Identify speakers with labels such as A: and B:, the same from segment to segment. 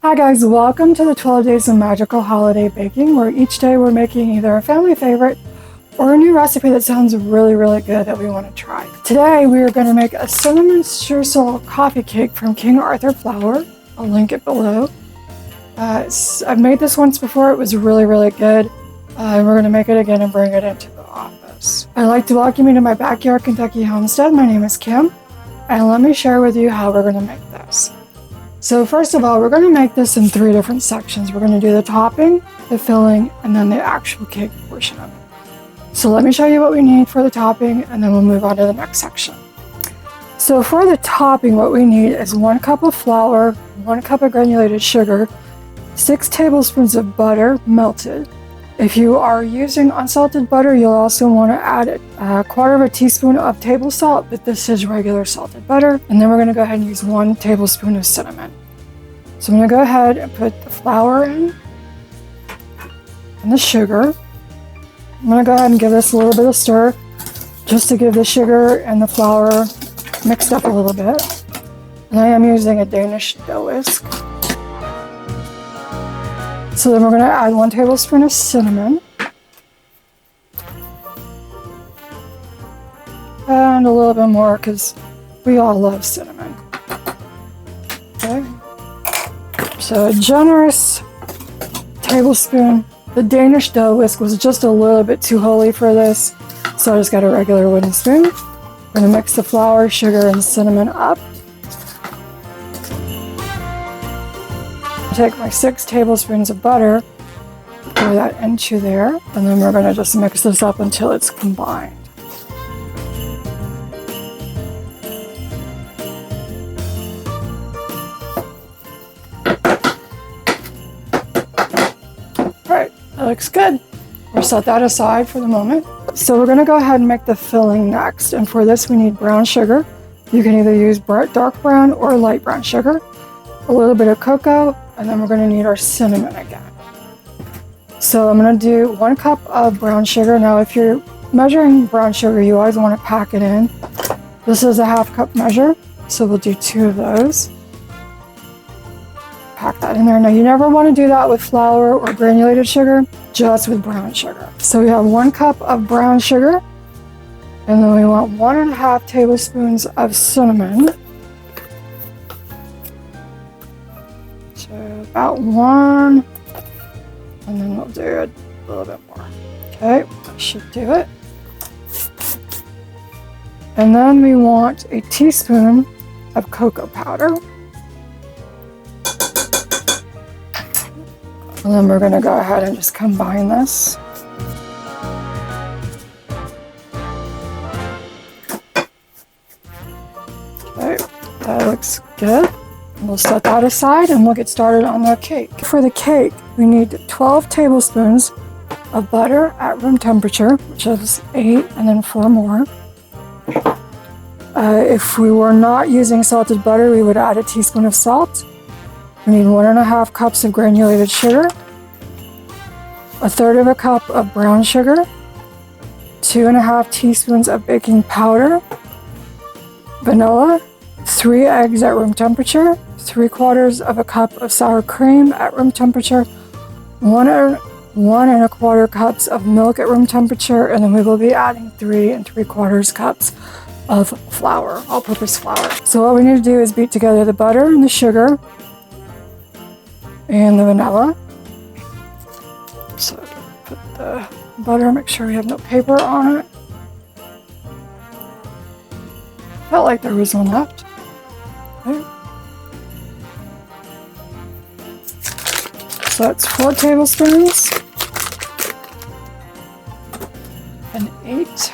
A: Hi guys, welcome to the 12 Days of Magical Holiday Baking, where each day we're making either a family favorite or a new recipe that sounds really good that we want to try. Today we are going to make a cinnamon streusel coffee cake from King Arthur flour. I'll link it below. I've made this once before, it was really good. And we're going to make it again and bring it into the office. I'd like to welcome you to my backyard KY Homestead. My name is Kim, and let me share with you how we're going to make this. So first of all, we're going to make this in 3 different sections. We're going to do the topping, the filling, and then the actual cake portion of it. So let me show you what we need for the topping, and then we'll move on to the next section. So for the topping, what we need is 1 cup of flour, 1 cup of granulated sugar, 6 tablespoons of butter melted. If you are using unsalted butter, you'll also want to add a 1/4 teaspoon of table salt, but this is regular salted butter. And then we're going to go ahead and use 1 tablespoon of cinnamon. So I'm going to go ahead and put the flour in and the sugar. I'm going to go ahead and give this a little bit of stir just to give the sugar and the flour mixed up a little bit. And I am using a Danish dough whisk. So then we're going to add 1 tablespoon of cinnamon. And a little bit more because we all love cinnamon. Okay. So a generous tablespoon. The Danish dough whisk was just a little bit too holy for this, so I just got a regular wooden spoon. I'm going to mix the flour, sugar, and cinnamon up. Take my 6 tablespoons of butter, pour that into there, and then we're going to just mix this up until it's combined. Alright, that looks good. We'll set that aside for the moment. So we're going to go ahead and make the filling next, and for this we need brown sugar. You can either use dark brown or light brown sugar, a little bit of cocoa, and then we're going to need our cinnamon again. So I'm going to do 1 cup of brown sugar. Now if you're measuring brown sugar, you always want to pack it in. This is a 1/2 cup measure, so we'll do 2 of those. Pack that in there. Now you never want to do that with flour or granulated sugar, just with brown sugar. So we have 1 cup of brown sugar, and then we want 1.5 tablespoons of cinnamon. So about 1, and then we'll do a little bit more. Okay, that should do it. And then we want a teaspoon of cocoa powder. And then we're going to go ahead and just combine this. Okay, that looks good. We'll set that aside and we'll get started on the cake. For the cake, we need 12 tablespoons of butter at room temperature, which is 8 and then 4 more. If we were not using salted butter, we would add a teaspoon of salt. We need 1.5 cups of granulated sugar, 1/3 cup of brown sugar, 2.5 teaspoons of baking powder, vanilla, 3 eggs at room temperature, 3/4 cup of sour cream at room temperature, 1 1.25 cups of milk at room temperature, and then we will be adding 3 3/4 cups of flour, all-purpose flour. So what we need to do is beat together the butter and the sugar and the vanilla. So put the butter, make sure we have no paper on it. Felt like there was one left. Okay. So that's 4 tablespoons and 8,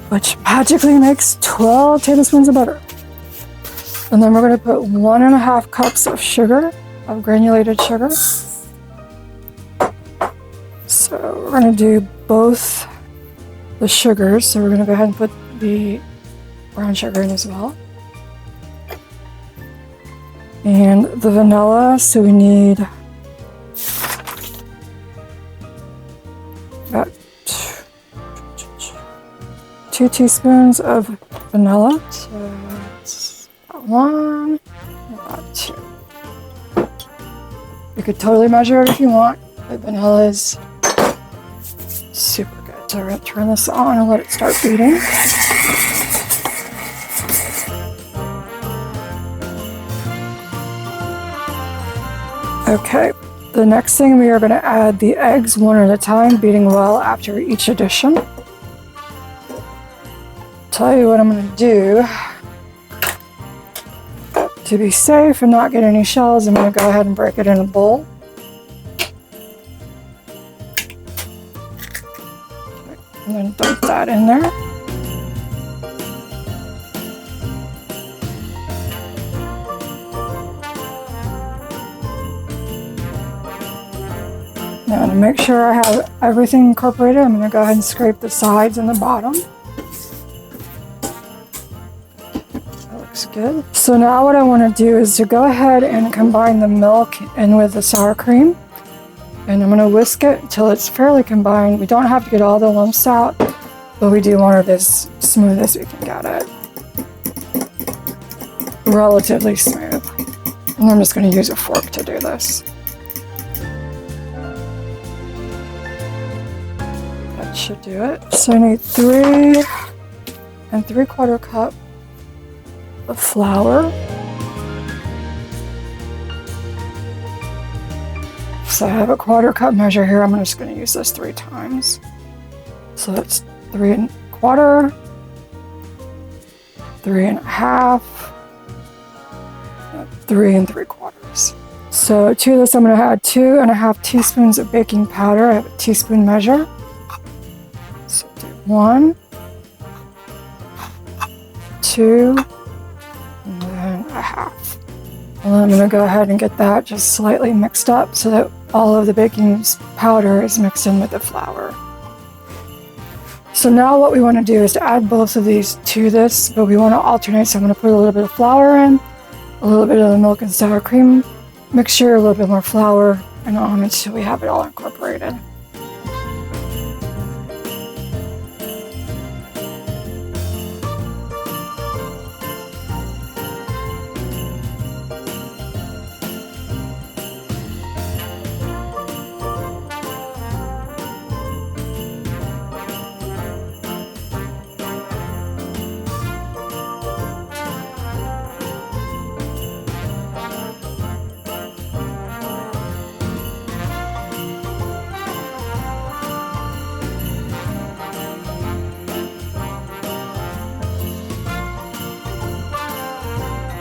A: which magically makes 12 tablespoons of butter. And then we're going to put 1.5 cups of sugar, of granulated sugar. So we're going to do both the sugars. So we're going to go ahead and put the brown sugar in as well. And the vanilla, so we need about 2 teaspoons of vanilla. So it's about 1, about 2. You could totally measure it if you want, but vanilla is super good. So we're going to turn this on and let it start beating. Okay, the next thing we are going to add the eggs one at a time, beating well after each addition. Tell you what I'm going to do. To be safe and not get any shells, I'm going to go ahead and break it in a bowl. And then dump that in there. Now to make sure I have everything incorporated, I'm going to go ahead and scrape the sides and the bottom. That looks good. So now what I want to do is to go ahead and combine the milk in with the sour cream. And I'm going to whisk it until it's fairly combined. We don't have to get all the lumps out, but we do want it as smooth as we can get it. Relatively smooth. And I'm just going to use a fork to do this. That should do it. So I need 3 3/4 cup of flour. So I have a 1/4 cup measure here. I'm just going to use this 3 times. So that's 3 1/4, 3 1/2, 3 3/4. So to this, I'm going to add 2 1/2 teaspoons of baking powder. I have a teaspoon measure. So do 1, 2, and then 1/2. And then I'm going to go ahead and get that just slightly mixed up so that all of the baking powder is mixed in with the flour. So now what we want to do is to add both of these to this, but we want to alternate. So I'm going to put a little bit of flour in, a little bit of the milk and sour cream mixture, a little bit more flour, and on until we have it all incorporated.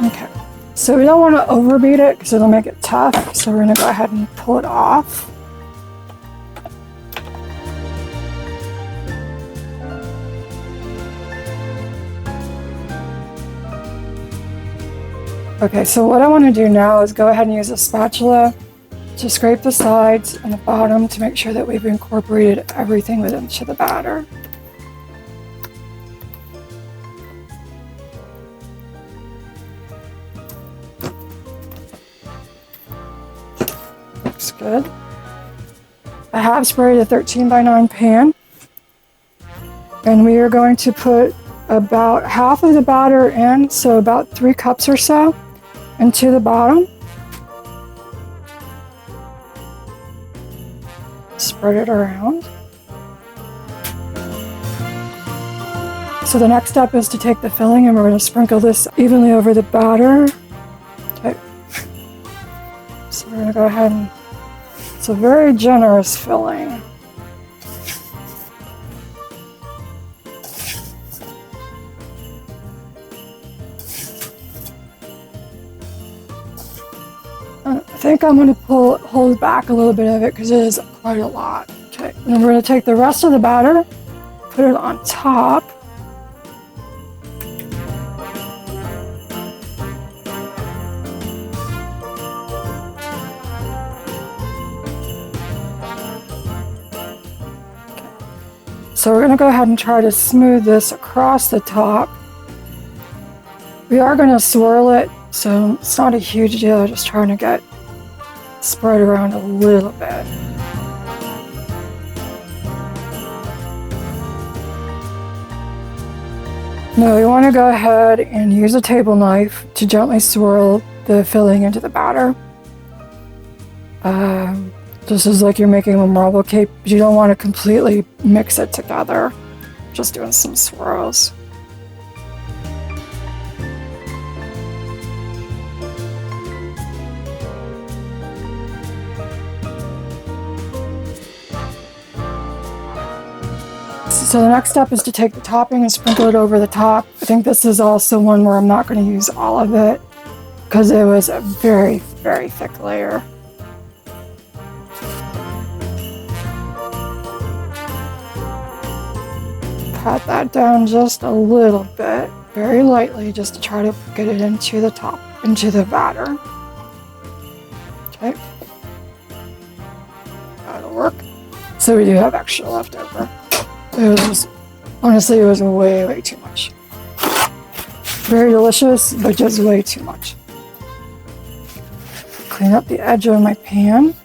A: Okay, so we don't want to overbeat it because it'll make it tough. So we're going to go ahead and pull it off. Okay, so what I want to do now is go ahead and use a spatula to scrape the sides and the bottom to make sure that we've incorporated everything into the batter. Looks good. I have sprayed a 13x9 pan, and we are going to put about half of the batter in, so about 3 cups or so, into the bottom. Spread it around. So the next step is to take the filling and we're going to sprinkle this evenly over the batter. Okay. So we're going to go ahead and, it's a very generous filling. I think I'm going to hold back a little bit of it because it is quite a lot. Okay, and then we're going to take the rest of the batter, put it on top. So we're going to go ahead and try to smooth this across the top. We are going to swirl it, so it's not a huge deal, just trying to get spread around a little bit. Now we want to go ahead and use a table knife to gently swirl the filling into the batter. This is like you're making a marble cake, but you don't want to completely mix it together. Just doing some swirls. So the next step is to take the topping and sprinkle it over the top. I think this is also one where I'm not going to use all of it because it was a very, very thick layer. Pat that down just a little bit, very lightly, just to try to get it into the top, into the batter. Okay. That'll work. So we do have extra left over. Honestly, it was way, way too much. Very delicious, but just way too much. Clean up the edge of my pan.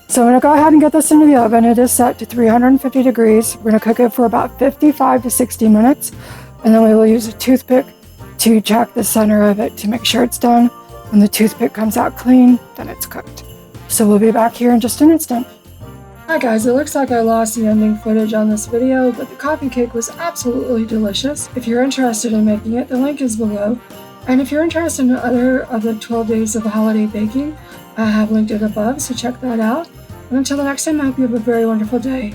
A: So I'm going to go ahead and get this into the oven. It is set to 350 degrees. We're going to cook it for about 55 to 60 minutes. And then we will use a toothpick to check the center of it to make sure it's done. When the toothpick comes out clean, then it's cooked. So we'll be back here in just an instant. Hi guys, it looks like I lost the ending footage on this video, but the coffee cake was absolutely delicious. If you're interested in making it, the link is below. And if you're interested in other of the 12 days of holiday baking, I have linked it above, so check that out. And until the next time, I hope you have a very wonderful day.